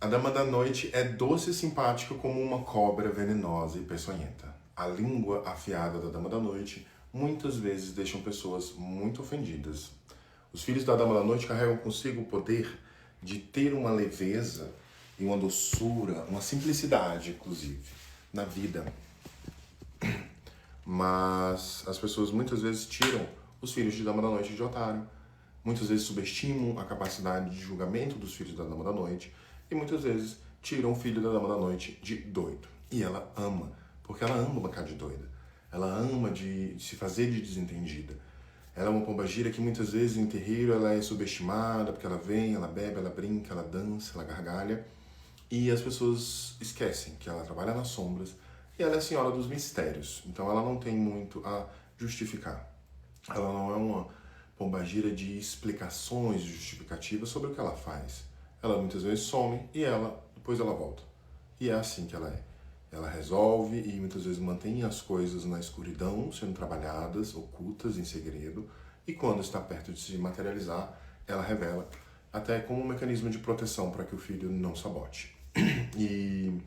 A dama da noite é doce e simpática como uma cobra venenosa e peçonhenta. A língua afiada da dama da noite muitas vezes deixam pessoas muito ofendidas. Os filhos da dama da noite carregam consigo o poder de ter uma leveza e uma doçura, uma simplicidade, inclusive, na vida. Mas as pessoas muitas vezes tiram os filhos de dama da noite de otário. Muitas vezes subestimam a capacidade de julgamento dos filhos da dama da noite e muitas vezes tiram o filho da dama da noite de doido. E ela ama, porque ela ama uma cara de doida. Ela ama de se fazer de desentendida. Ela é uma pombagira que muitas vezes em terreiro ela é subestimada, porque ela vem, ela bebe, ela brinca, ela dança, ela gargalha. E as pessoas esquecem que ela trabalha nas sombras e ela é a senhora dos mistérios. Então ela não tem muito a justificar. Ela não é uma pombagira de explicações justificativas sobre o que ela faz. Ela muitas vezes some e depois ela volta. E é assim que ela é. Ela resolve e muitas vezes mantém as coisas na escuridão, sendo trabalhadas, ocultas, em segredo. E quando está perto de se materializar, ela revela, até como um mecanismo de proteção para que o filho não sabote. E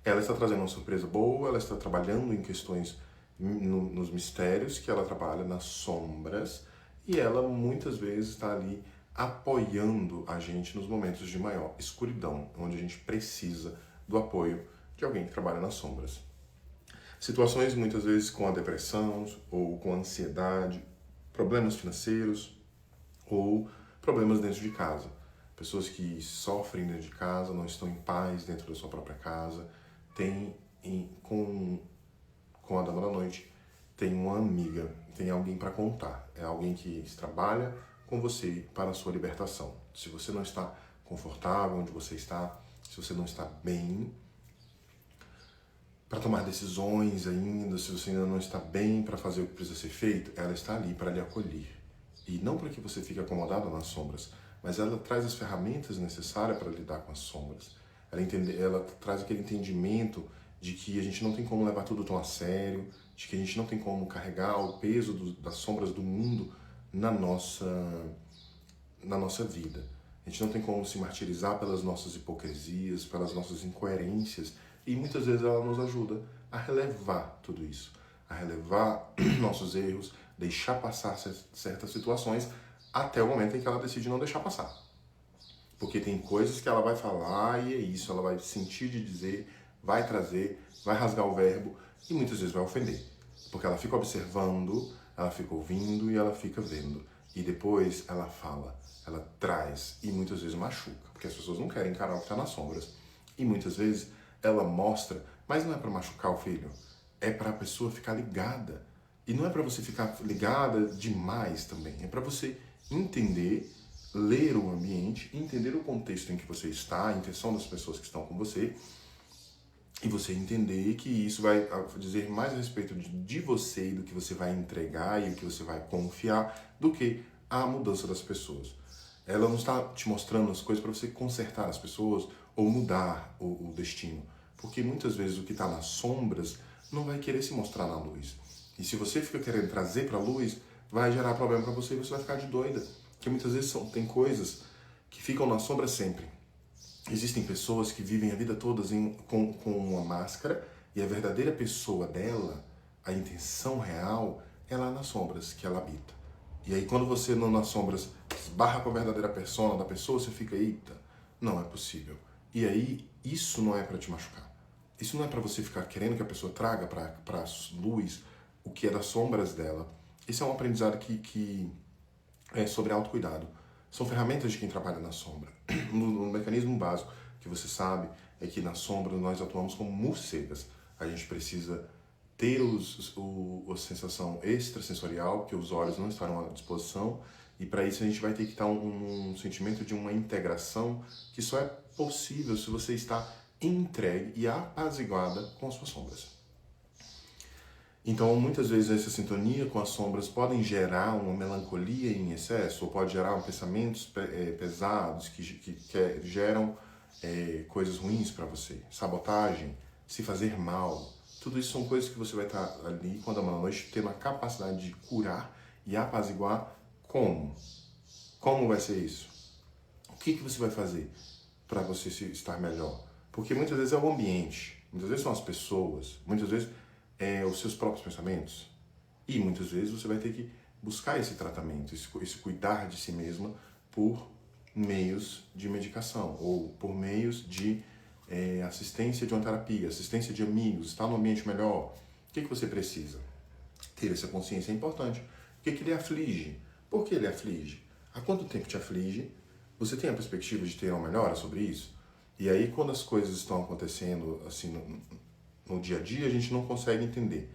ela está trazendo uma surpresa boa, ela está trabalhando em questões nos mistérios que ela trabalha, nas sombras, e ela muitas vezes está ali apoiando a gente nos momentos de maior escuridão, onde a gente precisa do apoio de alguém que trabalha nas sombras. Situações muitas vezes com a depressão ou com a ansiedade, problemas financeiros ou problemas dentro de casa. Pessoas que sofrem dentro de casa, não estão em paz dentro da sua própria casa, tem com a dama da noite, tem uma amiga, tem alguém para contar. É alguém que trabalha com você para a sua libertação. Se você não está confortável onde você está, se você não está bem para tomar decisões ainda, se você ainda não está bem para fazer o que precisa ser feito, ela está ali para lhe acolher. E não para que você fique acomodado nas sombras, mas ela traz as ferramentas necessárias para lidar com as sombras. Ela traz aquele entendimento de que a gente não tem como levar tudo tão a sério, de que a gente não tem como carregar o peso das sombras do mundo na nossa vida. A gente não tem como se martirizar pelas nossas hipocrisias, pelas nossas incoerências, e muitas vezes ela nos ajuda a relevar tudo isso, a relevar nossos erros, deixar passar certas situações até o momento em que ela decide não deixar passar. Porque tem coisas que ela vai falar e é isso, ela vai sentir de dizer, vai trazer, vai rasgar o verbo e muitas vezes vai ofender. Porque ela fica observando, ela fica ouvindo e ela fica vendo. E depois ela fala, ela traz e muitas vezes machuca, porque as pessoas não querem encarar o que está nas sombras. E muitas vezes ela mostra, mas não é para machucar o filho, é para a pessoa ficar ligada. E não é para você ficar ligada demais também, é para você entender, ler o ambiente, entender o contexto em que você está, a intenção das pessoas que estão com você, e você entender que isso vai dizer mais a respeito de você e do que você vai entregar e o que você vai confiar do que a mudança das pessoas. Ela não está te mostrando as coisas para você consertar as pessoas ou mudar o destino. Porque muitas vezes o que está nas sombras não vai querer se mostrar na luz. E se você fica querendo trazer para a luz, vai gerar problema para você e você vai ficar de doida. Porque muitas vezes tem coisas que ficam nas sombras sempre. Existem pessoas que vivem a vida toda com uma máscara e a verdadeira pessoa dela, a intenção real, é lá nas sombras que ela habita. E aí quando você não nas sombras esbarra com a verdadeira persona da pessoa, você fica, eita, não é possível. E aí isso não é para te machucar. Isso não é para você ficar querendo que a pessoa traga para a luz o que é das sombras dela. Esse é um aprendizado que é sobre autocuidado. São ferramentas de quem trabalha na sombra. Um mecanismo básico que você sabe é que na sombra nós atuamos como morcegas. A gente precisa ter a sensação extrasensorial, porque os olhos não estarão à disposição, e para isso a gente vai ter que estar um sentimento de uma integração que só é possível se você está entregue e apaziguada com as suas sombras. Então, muitas vezes essa sintonia com as sombras podem gerar uma melancolia em excesso, ou pode gerar pensamentos pesados que geram coisas ruins para você. Sabotagem, se fazer mal. Tudo isso são coisas que você vai estar ali quando a noite ter uma capacidade de curar e apaziguar como? Como vai ser isso? O que você vai fazer? para você estar melhor? Porque muitas vezes é o ambiente, muitas vezes são as pessoas, muitas vezes é os seus próprios pensamentos. E muitas vezes você vai ter que buscar esse tratamento, esse cuidar de si mesma por meios de medicação ou por meios de assistência de uma terapia, assistência de amigos, estar num ambiente melhor. O que você precisa? Ter essa consciência é importante. O que lhe aflige? Por que ele aflige? Há quanto tempo te aflige? Você tem a perspectiva de ter uma melhora sobre isso? E aí, quando as coisas estão acontecendo assim no dia a dia, a gente não consegue entender.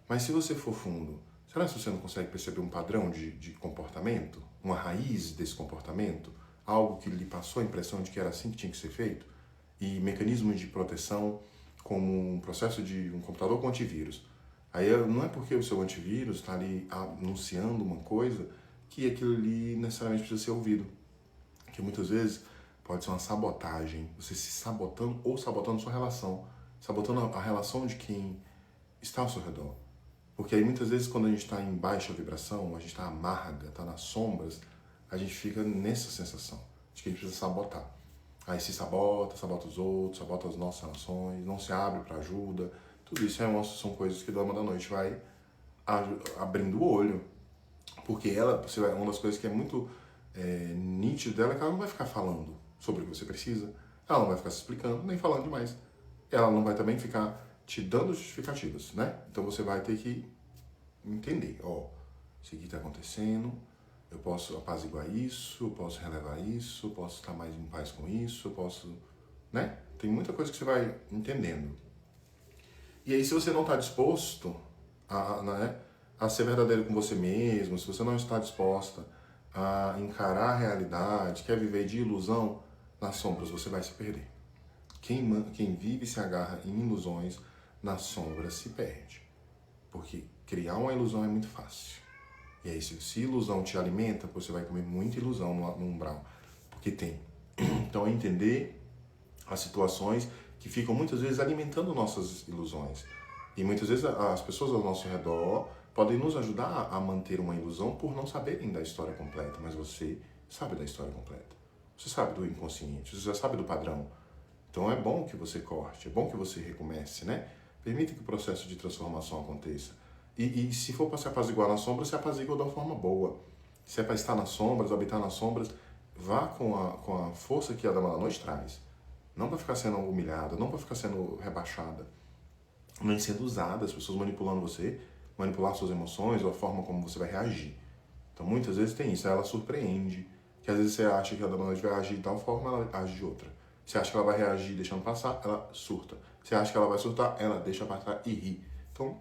Mas se você for fundo, será que você não consegue perceber um padrão de comportamento? Uma raiz desse comportamento? Algo que lhe passou a impressão de que era assim que tinha que ser feito? E mecanismos de proteção, como um processo de um computador com antivírus. Aí não é porque o seu antivírus está ali anunciando uma coisa que aquilo ali necessariamente precisa ser ouvido. Que muitas vezes pode ser uma sabotagem, você se sabotando ou sabotando sua relação, sabotando a relação de quem está ao seu redor. Porque aí muitas vezes quando a gente está em baixa vibração, a gente está amarga, está nas sombras, a gente fica nessa sensação de que a gente precisa sabotar. Aí se sabota os outros, sabota as nossas relações, não se abre para ajuda. Tudo isso são coisas que Dama da Noite vai abrindo o olho. Porque uma das coisas que é muito nítido dela é que ela não vai ficar falando sobre o que você precisa. Ela não vai ficar se explicando, nem falando demais. Ela não vai também ficar te dando justificativas, né? Então você vai ter que entender, isso aqui está acontecendo, eu posso apaziguar isso, eu posso relevar isso, eu posso estar mais em paz com isso, eu posso, né? Tem muita coisa que você vai entendendo. E aí se você não está disposto a ser verdadeiro com você mesmo, se você não está disposta a encarar a realidade, quer viver de ilusão, nas sombras você vai se perder. Quem vive e se agarra em ilusões, nas sombras se perde. Porque criar uma ilusão é muito fácil. E aí, se ilusão te alimenta, você vai comer muita ilusão no umbral. Porque tem. Então, é entender as situações que ficam muitas vezes alimentando nossas ilusões. E muitas vezes as pessoas ao nosso redor podem nos ajudar a manter uma ilusão por não saberem da história completa. Mas você sabe da história completa. Você sabe do inconsciente, você já sabe do padrão. Então é bom que você corte, é bom que você recomece, né? Permita que o processo de transformação aconteça. E se for para se apaziguar nas sombras, se apazigua de uma forma boa. Se é para estar nas sombras, habitar nas sombras, vá com a força que a Dama da Noite traz. Não para ficar sendo humilhada, não para ficar sendo rebaixada. Nem sendo usada, as pessoas manipulando você, manipular suas emoções ou a forma como você vai reagir. Então muitas vezes tem isso, ela surpreende. Que às vezes você acha que a Dama da Noite vai agir de tal forma, ela age de outra. Você acha que ela vai reagir deixando passar, ela surta. Você acha que ela vai surtar, ela deixa passar e ri. Então,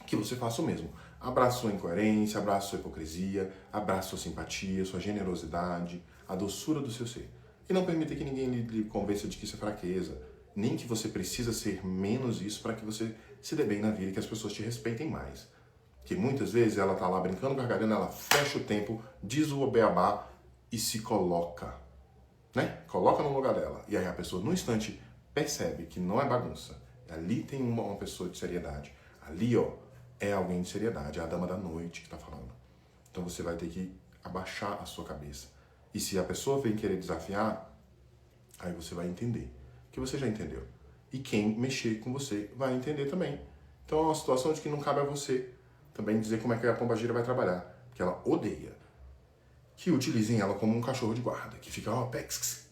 que você faça o mesmo. Abraça sua incoerência, abraça sua hipocrisia, abraça sua simpatia, sua generosidade, a doçura do seu ser. E não permita que ninguém lhe convença de que isso é fraqueza, nem que você precisa ser menos isso para que você se dê bem na vida e que as pessoas te respeitem mais. Porque muitas vezes ela tá lá brincando, gargalhando, ela fecha o tempo, diz o beabá e se coloca, né? Coloca no lugar dela. E aí a pessoa, no instante, percebe que não é bagunça. Ali tem uma pessoa de seriedade. Ali, é alguém de seriedade. É a Dama da Noite que está falando. Então você vai ter que abaixar a sua cabeça. E se a pessoa vem querer desafiar, aí você vai entender. Que você já entendeu. E quem mexer com você vai entender também. Então é uma situação de que não cabe a você também dizer como é que a pombagira vai trabalhar. Porque ela odeia que utilizem ela como um cachorro de guarda. Que fica, pex.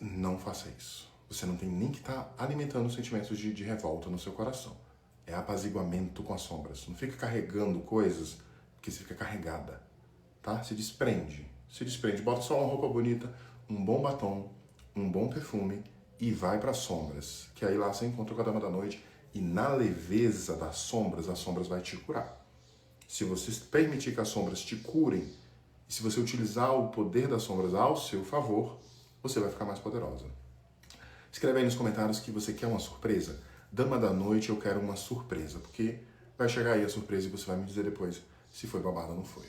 Não faça isso. Você não tem nem que estar alimentando sentimentos de revolta no seu coração. É apaziguamento com as sombras. Não fica carregando coisas porque você fica carregada. Tá? Se desprende. Bota só uma roupa bonita, um bom batom, um bom perfume e vai para as sombras. Que aí lá você encontra com a Dama da Noite e na leveza das sombras, as sombras vai te curar. Se você permitir que as sombras te curem e se você utilizar o poder das sombras ao seu favor, você vai ficar mais poderosa. Escreve aí nos comentários que você quer uma surpresa. Dama da Noite, eu quero uma surpresa, porque vai chegar aí a surpresa e você vai me dizer depois se foi babado ou não foi.